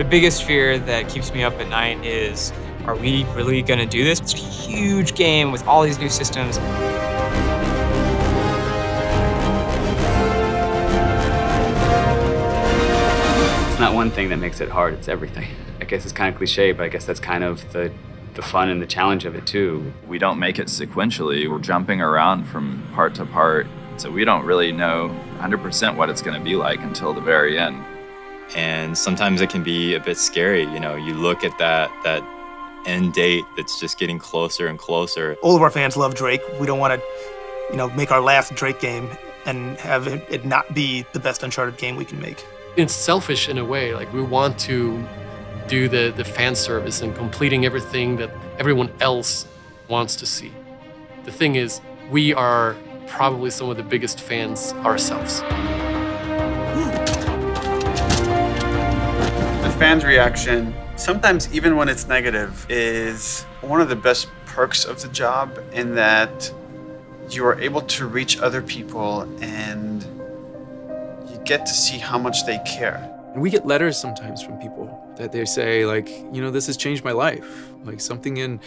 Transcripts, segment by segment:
biggest fear that keeps me up at night is, are we really gonna do this? It's a huge game with all these new systems. It's not one thing that makes it hard, it's everything. I guess it's kind of cliche, but I guess that's kind of the fun and the challenge of it too. We don't make it sequentially. We're jumping around from part to part, so we don't really know 100% what it's gonna be like until the very end. And sometimes it can be a bit scary, you know, you look at that end date that's just getting closer and closer. All of our fans love Drake. We don't want to, make our last Drake game and have it not be the best Uncharted game we can make. It's selfish in a way, like we want to do the fan service and completing everything that everyone else wants to see. The thing is, we are probably some of the biggest fans ourselves. The fans' reaction, sometimes even when it's negative, is one of the best perks of the job, in that you are able to reach other people and you get to see how much they care. And we get letters sometimes from people that they say, like, this has changed my life. Like something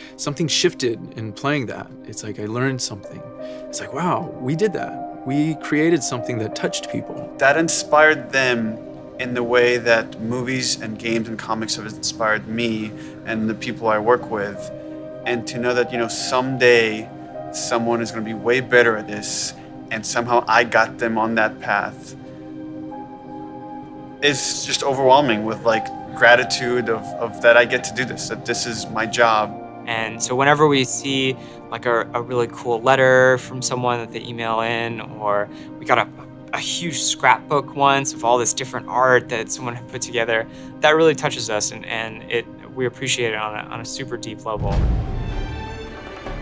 shifted in playing that. It's like I learned something. It's like, wow, we did that. We created something that touched people. That inspired them in the way that movies and games and comics have inspired me and the people I work with. And to know that, someday someone is going to be way better at this, and somehow I got them on that path, is just overwhelming with gratitude of that I get to do this, that this is my job. And so whenever we see a really cool letter from someone that they email in, or we got a huge scrapbook once of all this different art that someone had put together, that really touches us, and we appreciate it on a super deep level.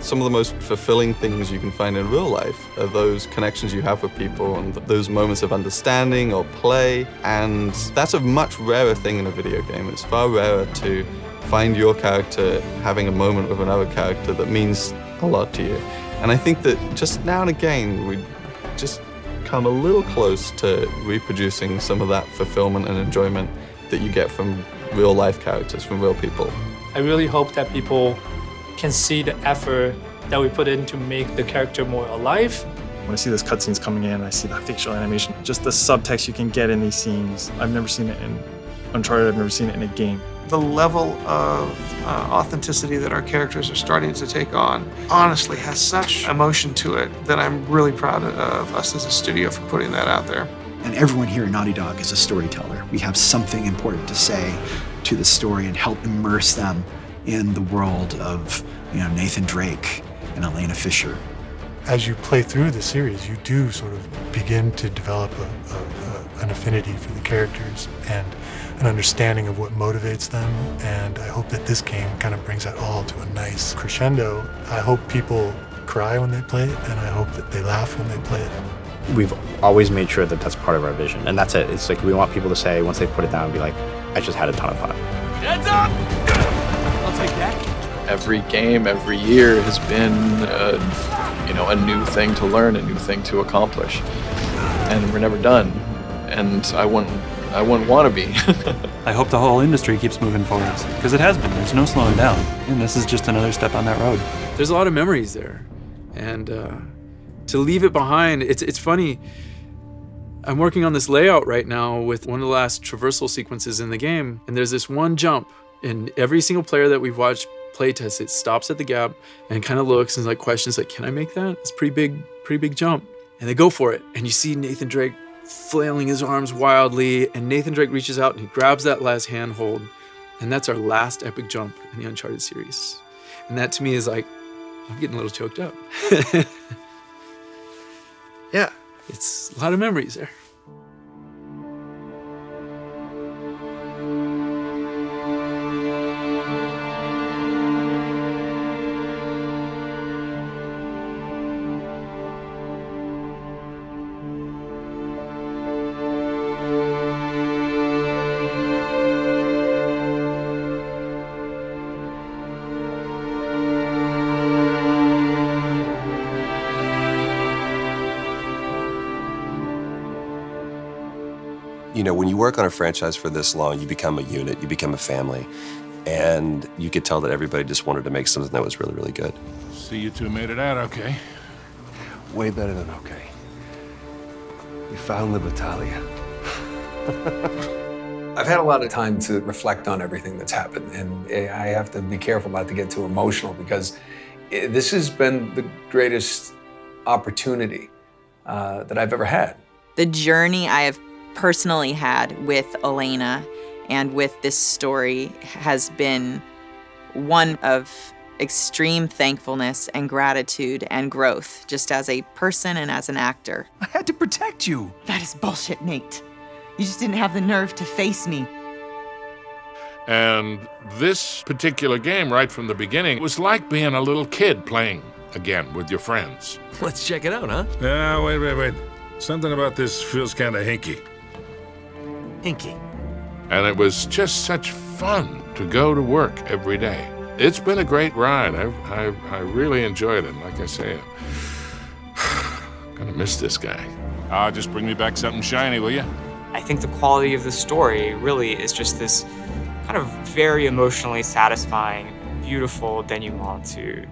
Some of the most fulfilling things you can find in real life are those connections you have with people and those moments of understanding or play. And that's a much rarer thing in a video game. It's far rarer to find your character having a moment with another character that means a lot to you. And I think that just now and again, we just come a little close to reproducing some of that fulfillment and enjoyment that you get from real life characters, from real people. I really hope that people can see the effort that we put in to make the character more alive. When I see those cutscenes coming in, I see the facial animation, just the subtext you can get in these scenes. I've never seen it in Uncharted, I've never seen it in a game. The level of authenticity that our characters are starting to take on honestly has such emotion to it that I'm really proud of us as a studio for putting that out there. And everyone here at Naughty Dog is a storyteller. We have something important to say to the story and help immerse them in the world of Nathan Drake and Elena Fisher. As you play through the series, you do sort of begin to develop an affinity for the characters and an understanding of what motivates them, and I hope that this game kind of brings that all to a nice crescendo. I hope people cry when they play it, and I hope that they laugh when they play it. We've always made sure that that's part of our vision, and that's it. It's like we want people to say, once they put it down, be like, I just had a ton of fun. Heads up! I'll take that. Every game, every year has been, a new thing to learn, a new thing to accomplish, and we're never done. And I wouldn't want to be. I hope the whole industry keeps moving forward, because it has been. There's no slowing down, and this is just another step on that road. There's a lot of memories there, and to leave it behind, it's funny. I'm working on this layout right now with one of the last traversal sequences in the game, and there's this one jump, and every single player that we've watched playtest it stops at the gap and kind of looks and questions can I make that? It's a pretty big jump. And they go for it, and you see Nathan Drake flailing his arms wildly, and Nathan Drake reaches out and he grabs that last handhold, and that's our last epic jump in the Uncharted series. And that to me is I'm getting a little choked up. Yeah, it's a lot of memories there. You know, when you work on a franchise for this long, you become a unit, you become a family. And you could tell that everybody just wanted to make something that was really, really good. See, you two made it out okay. Way better than okay. We found Libertalia. I've had a lot of time to reflect on everything that's happened, and I have to be careful not to get too emotional because this has been the greatest opportunity that I've ever had. The journey I have personally had with Elena and with this story has been one of extreme thankfulness and gratitude and growth, just as a person and as an actor. I had to protect you. That is bullshit, Nate. You just didn't have the nerve to face me. And this particular game, right from the beginning, was like being a little kid playing again with your friends. Let's check it out, huh? Wait. Something about this feels kind of hinky. Hinky. And it was just such fun to go to work every day. It's been a great ride. I really enjoyed it. Like I say, I'm gonna miss this guy. Just bring me back something shiny, will you? I think the quality of the story really is just this kind of very emotionally satisfying, beautiful denouement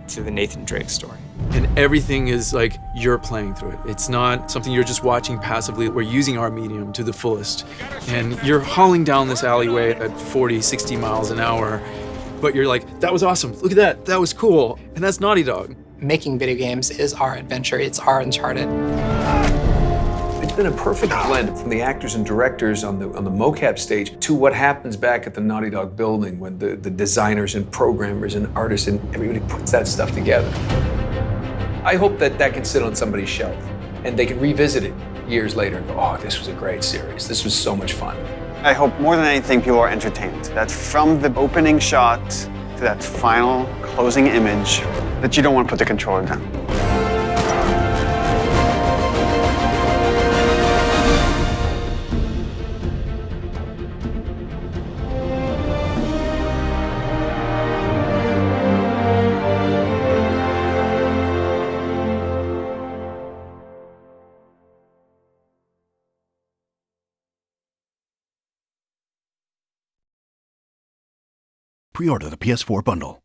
to the Nathan Drake story. And everything is like you're playing through it. It's not something you're just watching passively. We're using our medium to the fullest. And you're hauling down this alleyway at 40, 60 miles an hour, but you're like, that was awesome. Look at that. That was cool. And that's Naughty Dog. Making video games is our adventure. It's our Uncharted. It's been a perfect blend from the actors and directors on the mocap stage to what happens back at the Naughty Dog building when the designers and programmers and artists and everybody puts that stuff together. I hope that can sit on somebody's shelf and they can revisit it years later and go, oh, this was a great series. This was so much fun. I hope more than anything people are entertained. That from the opening shot to that final closing image, that you don't want to put the controller down. Pre-order the PS4 bundle.